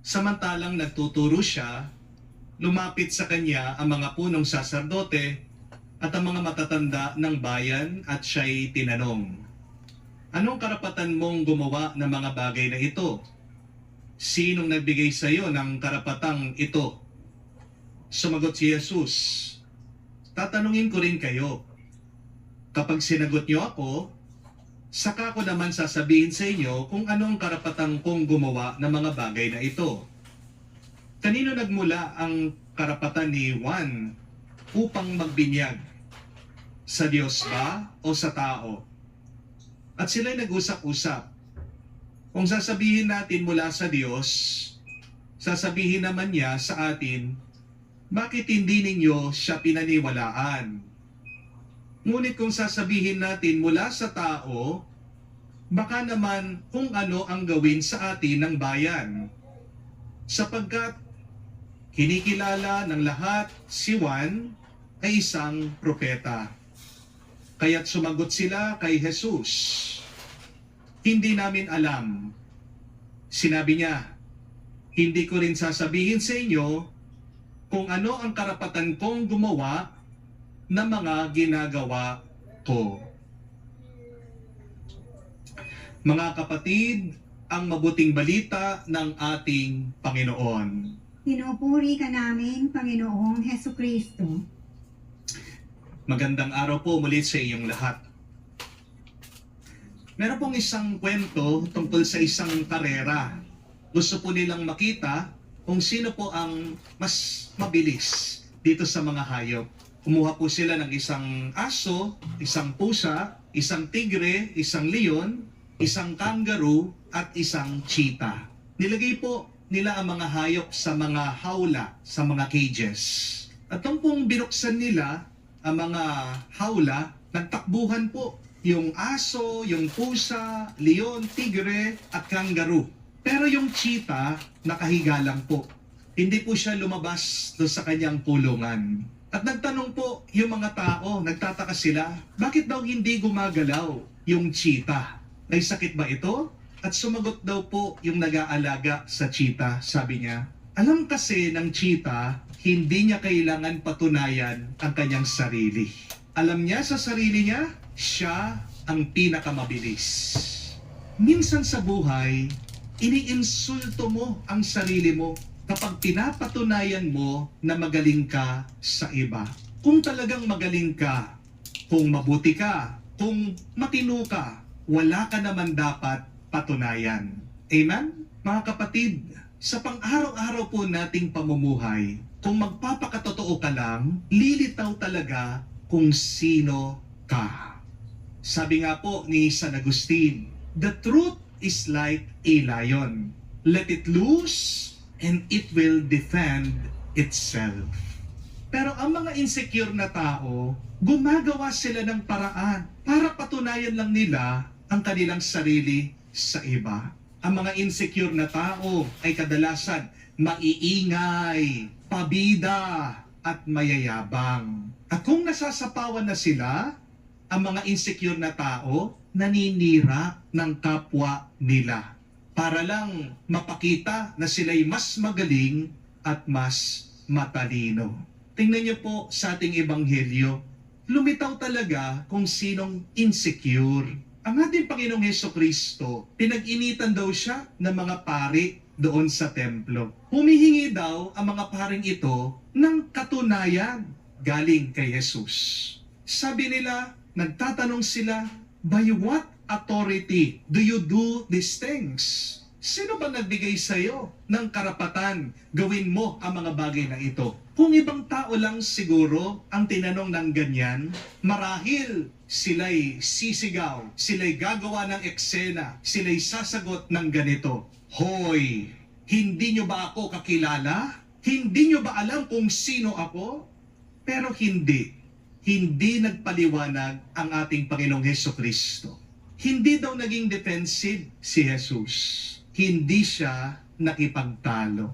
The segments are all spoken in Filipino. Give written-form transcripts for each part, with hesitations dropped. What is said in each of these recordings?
Samantalang nagtuturo siya, lumapit sa kanya ang mga punong saserdote at ang mga matatanda ng bayan at siya'y tinanong, "Anong karapatan mong gumawa ng mga bagay na ito? Sinong nagbigay sa iyo ng karapatang ito?" Sumagot si Jesus, "Tatanungin ko rin kayo. Kapag sinagot niyo ako, saka ko naman sasabihin sa inyo kung ano ang karapatan kong gumawa ng mga bagay na ito. Kanino nagmula ang karapatan ni Juan upang magbinyag? Sa Diyos ba o sa tao?" At sila'y nag-usap-usap. Kung sasabihin natin mula sa Diyos, sasabihin naman niya sa atin, "Bakit hindi ninyo siya pinaniwalaan?" Ngunit kung sasabihin natin mula sa tao, baka naman kung ano ang gawin sa atin ng bayan. Sapagkat kinikilala ng lahat si Juan ay isang propeta. Kaya't sumagot sila kay Jesus, "Hindi namin alam." Sinabi niya, "Hindi ko rin sasabihin sa inyo kung ano ang karapatan kong gumawa ng mga ginagawa ko." Mga kapatid, ang mabuting balita ng ating Panginoon. Pinupuri ka namin, Panginoong Hesukristo. Magandang araw po muli sa iyong lahat. Meron pong isang kwento tungkol sa isang karera. Gusto po nilang makita kung sino po ang mas mabilis dito sa mga hayop. Kumuha po sila ng isang aso, isang pusa, isang tigre, isang leon, isang kangaroo, at isang cheetah. Nilagay po nila ang mga hayop sa mga hawla, sa mga cages. At nung pong binuksan nila ang mga hawla, nagtakbuhan po yung aso, yung pusa, leon, tigre, at kangaroo. Pero yung cheetah, nakahiga lang po. Hindi po siya lumabas doon sa kanyang kulungan. At nagtanong po yung mga tao, nagtataka sila, bakit daw hindi gumagalaw yung cheetah? May sakit ba ito? At sumagot daw po yung nag-aalaga sa cheetah, sabi niya, alam kasi ng cheetah, hindi niya kailangan patunayan ang kanyang sarili. Alam niya sa sarili niya, siya ang pinakamabilis. Minsan sa buhay, iniinsulto mo ang sarili mo kapag pinapatunayan mo na magaling ka sa iba. Kung talagang magaling ka, kung mabuti ka, kung matino ka, wala ka naman dapat patunayan. Amen? Mga kapatid, sa pang-araw-araw po nating pamumuhay, kung magpapakatotoo ka lang, lilitaw talaga kung sino ka. Sabi nga po ni San Agustin, the truth is like a lion. Let it loose and it will defend itself. Pero ang mga insecure na tao, gumagawa sila ng paraan para patunayan lang nila ang kanilang sarili sa iba. Ang mga insecure na tao ay kadalasan maiingay, pabida, at mayayabang. At kung nasasapawan na sila, ang mga insecure na tao naninira ng kapwa nila para lang mapakita na sila'y mas magaling at mas matalino. Tingnan niyo po sa ating ebanghelyo, lumitaw talaga kung sinong insecure. Ang ating Panginoong Hesukristo, pinag-initan daw siya ng mga pari doon sa templo. Humihingi daw ang mga paring ito ng katunayan galing kay Jesus. Sabi nila, nagtatanong sila, by what authority do you do these things? Sino ba nagbigay sa iyo ng karapatan gawin mo ang mga bagay na ito? Kung ibang tao lang siguro ang tinanong ng ganyan, marahil sila'y sisigaw, sila'y gagawa ng eksena, sila'y sasagot ng ganito, hoy, hindi nyo ba ako kakilala? Hindi nyo ba alam kung sino ako? Pero hindi nagpaliwanag ang ating Panginoong Hesukristo. Hindi daw naging defensive si Jesus. Hindi siya nakipagtalo.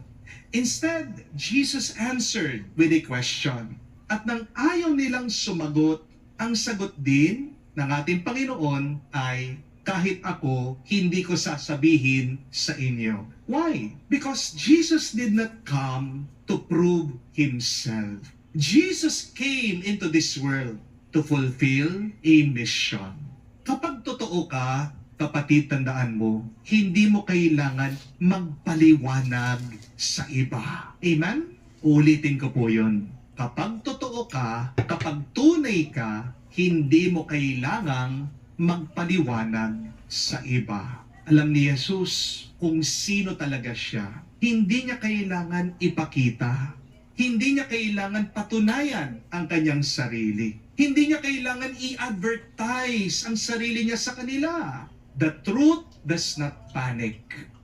Instead, Jesus answered with a question. At nang ayaw nilang sumagot, ang sagot din ng ating Panginoon ay kahit ako, hindi ko sasabihin sa inyo. Why? Because Jesus did not come to prove Himself. Jesus came into this world to fulfill a mission. Kapag totoo ka, kapatid, tandaan mo, hindi mo kailangan magpaliwanag sa iba. Amen? Ulitin ko po yun. Kapag totoo ka, kapag tunay ka, hindi mo kailangang magpaliwanag sa iba. Alam ni Jesus kung sino talaga siya. Hindi niya kailangan ipakita. Hindi niya kailangan patunayan ang kanyang sarili. Hindi niya kailangan i-advertise ang sarili niya sa kanila. The truth does not panic.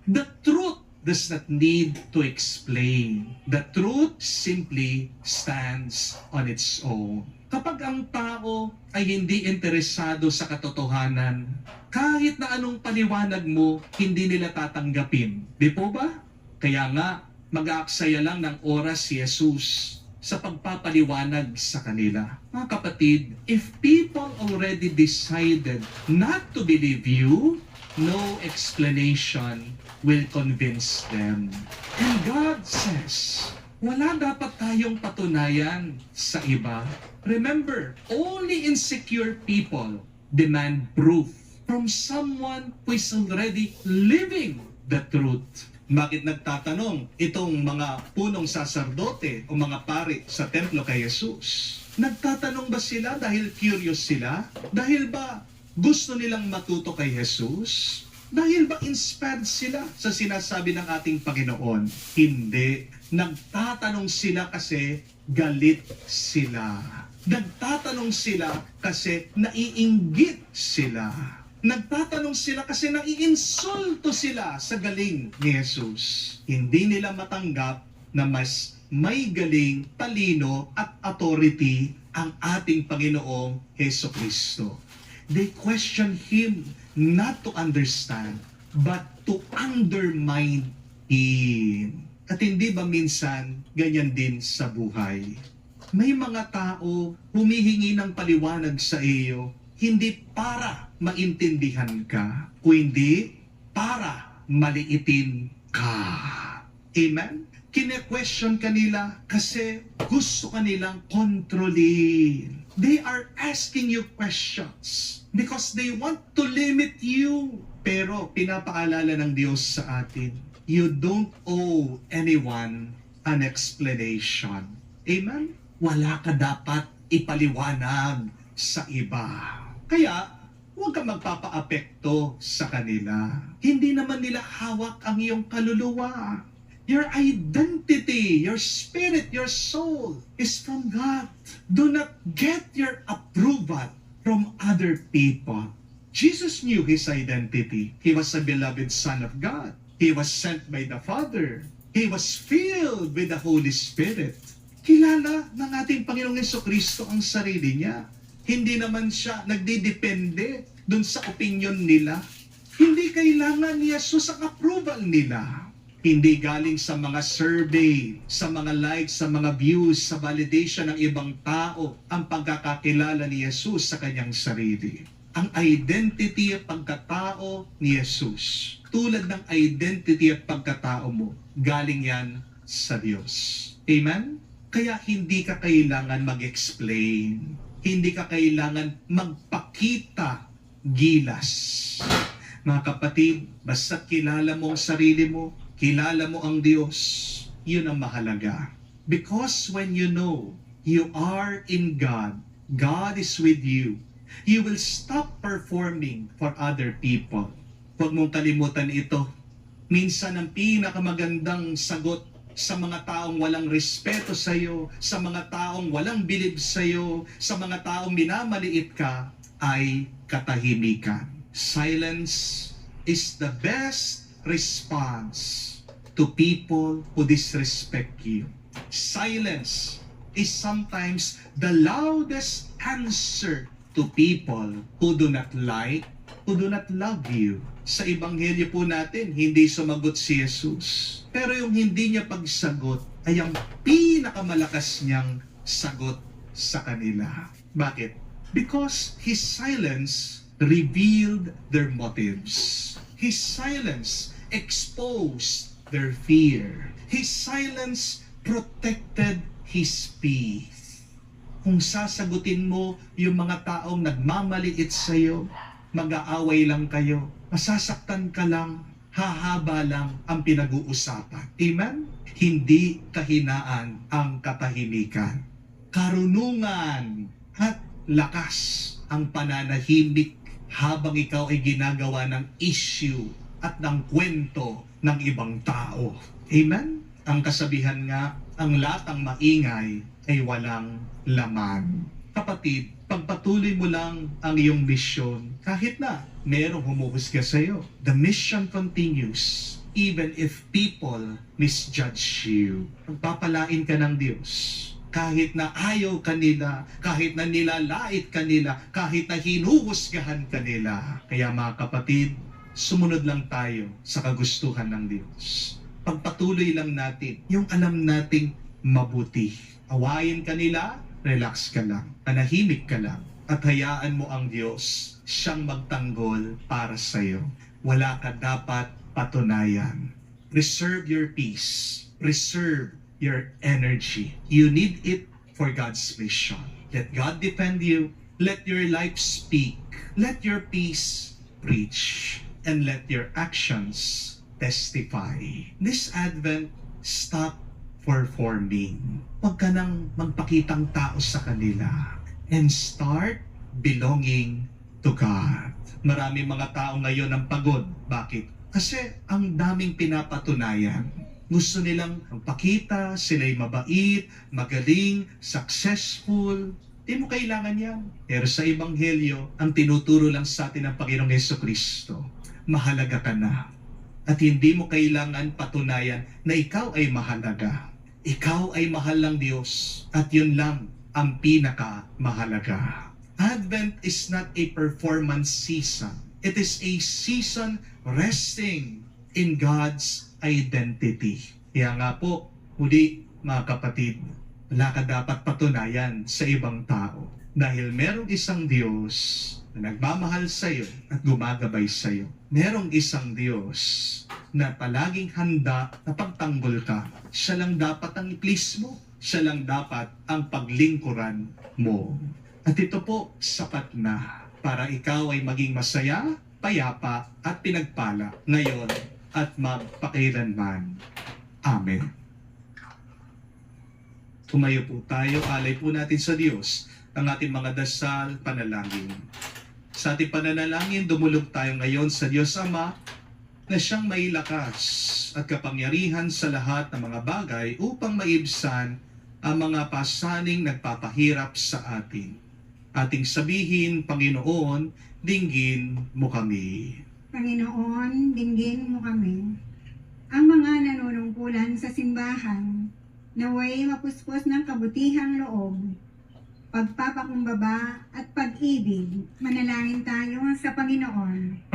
The truth does not need to explain. The truth simply stands on its own. Kapag ang tao ay hindi interesado sa katotohanan, kahit na anong paliwanag mo, hindi nila tatanggapin. Di po ba? Kaya nga, mag-aaksaya lang ng oras si Jesus sa pagpapaliwanag sa kanila. Mga kapatid, if people already decided not to believe you, no explanation will convince them. And God says, wala dapat tayong patunayan sa iba. Remember, only insecure people demand proof from someone who is already living the truth. Bakit nagtatanong itong mga punong saserdote o mga pari sa templo kay Jesus? Nagtatanong ba sila dahil curious sila? Dahil ba gusto nilang matuto kay Jesus? Dahil ba inspired sila sa sinasabi ng ating Panginoon? Hindi. Nagtatanong sila kasi galit sila. Nagtatanong sila kasi naiinggit sila. Nagtatanong sila kasi naiinsulto sila sa galing ni Jesus. Hindi nila matanggap na mas may galing, talino at authority ang ating Panginoong Hesukristo. They question Him not to understand, but to undermine Him. At hindi ba minsan ganyan din sa buhay? May mga tao humihingi ng paliwanag sa iyo, hindi para maintindihan ka, kundi para maliitin ka. Amen? Kine-question kanila kasi gusto kanilang kontrolin. They are asking you questions because they want to limit you. Pero pinapaalala ng Diyos sa atin, you don't owe anyone an explanation. Amen? Wala ka dapat ipaliwanag sa iba. Kaya, huwag kang magpapaapekto sa kanila. Hindi naman nila hawak ang iyong kaluluwa. Your identity, your spirit, your soul is from God. Do not get your approval from other people. Jesus knew His identity. He was a beloved Son of God. He was sent by the Father. He was filled with the Holy Spirit. Kilala ng ating Panginoong Hesukristo ang sarili niya. Hindi naman siya nagdidepende dun sa opinion nila. Hindi kailangan ni Jesus ang approval nila. Hindi galing sa mga survey, sa mga likes, sa mga views, sa validation ng ibang tao ang pagkakakilala ni Jesus sa kanyang sarili. Ang identity at pagkatao ni Jesus, tulad ng identity at pagkatao mo, galing yan sa Diyos. Amen? Kaya hindi ka kailangan mag-explain. Hindi ka kailangan magpakita gilas. Mga kapatid, basta kilala mo ang sarili mo, kilala mo ang Diyos, yun ang mahalaga. Because when you know you are in God, God is with you, you will stop performing for other people. Huwag mong kalimutan ito. Minsan ang pinakamagandang sagot sa mga taong walang respeto sa iyo, sa mga taong walang bilib sa iyo, sa mga taong minamaliit ka, ay katahimikan. Silence is the best response to people who disrespect you. Silence is sometimes the loudest answer to people who do not like, who do not love you. Sa Ebanghelyo po natin, hindi sumagot si Jesus. Pero yung hindi niya pagsagot ay ang pinakamalakas niyang sagot sa kanila. Bakit? Because His silence revealed their motives. His silence exposed their fear. His silence protected his peace. Kung sasagutin mo yung mga taong nagmamaliit sa'yo, mag-aaway lang kayo, masasaktan ka lang, hahaba lang ang pinag-uusapan. Amen? Hindi kahinaan ang katahimikan. Karunungan at lakas ang pananahimik habang ikaw ay ginagawa ng issue at ng kwento ng ibang tao. Amen? Ang kasabihan nga, ang latang maingay ay walang laman. Kapatid, pagpatuloy mo lang ang iyong misyon kahit na merong humuhusga sa iyo. The mission continues even if people misjudge you. Pagpapalain ka ng Diyos. Kahit na ayaw ka nila, kahit na nilalait ka nila, kahit na hinuhusgahan ka nila. Kaya mga kapatid, sumunod lang tayo sa kagustuhan ng Diyos. Pagpatuloy lang natin yung alam nating mabuti. Awayin ka nila, relax ka lang, manahimik ka lang, at hayaan mo ang Diyos siyang magtanggol para sa iyo. Wala ka dapat patunayan. Preserve your peace. Preserve your energy. You need it for God's mission. Let God defend you. Let your life speak. Let your peace preach. And let your actions testify. This Advent, stop performing. Huwag ka nang magpakitang tao sa kanila. And start belonging to God. Marami mga tao ngayon ang pagod. Bakit? Kasi ang daming pinapatunayan. Gusto nilang magpakita, sila'y mabait, magaling, successful. Di mo kailangan yan. Pero sa Ebanghelyo, ang tinuturo lang sa atin ng Panginoong Jesucristo, mahalaga ka na. At hindi mo kailangan patunayan na ikaw ay mahalaga. Ikaw ay mahal ng Diyos. At yun lang ang pinakamahalaga. Advent is not a performance season. It is a season resting in God's identity. Kaya nga po, muli mga kapatid, wala ka dapat patunayan sa ibang tao. Dahil merong isang Diyos na nagmamahal sa iyo at gumagabay sa iyo. Merong isang Diyos na palaging handa na pagtanggol ka. Siya lang dapat ang i-please mo. Siya lang dapat ang paglingkuran mo. At ito po, sapat na para ikaw ay maging masaya, payapa at pinagpala ngayon at magpakailanman. Amen. Tumayo po tayo, alay po natin sa Diyos ang ating mga dasal, panalangin. Sa ating pananalangin, dumulog tayo ngayon sa Diyos Ama na siyang may lakas at kapangyarihan sa lahat ng mga bagay upang maibsan ang mga pasaning nagpapahirap sa atin. Ating sabihin, Panginoon, dinggin mo kami. Panginoon, dinggin mo kami. Ang mga nanunungkulan sa simbahan, naway mapuspos ng kabutihang loob, pagpapakumbaba at pag-ibig, manalangin tayo sa Panginoon.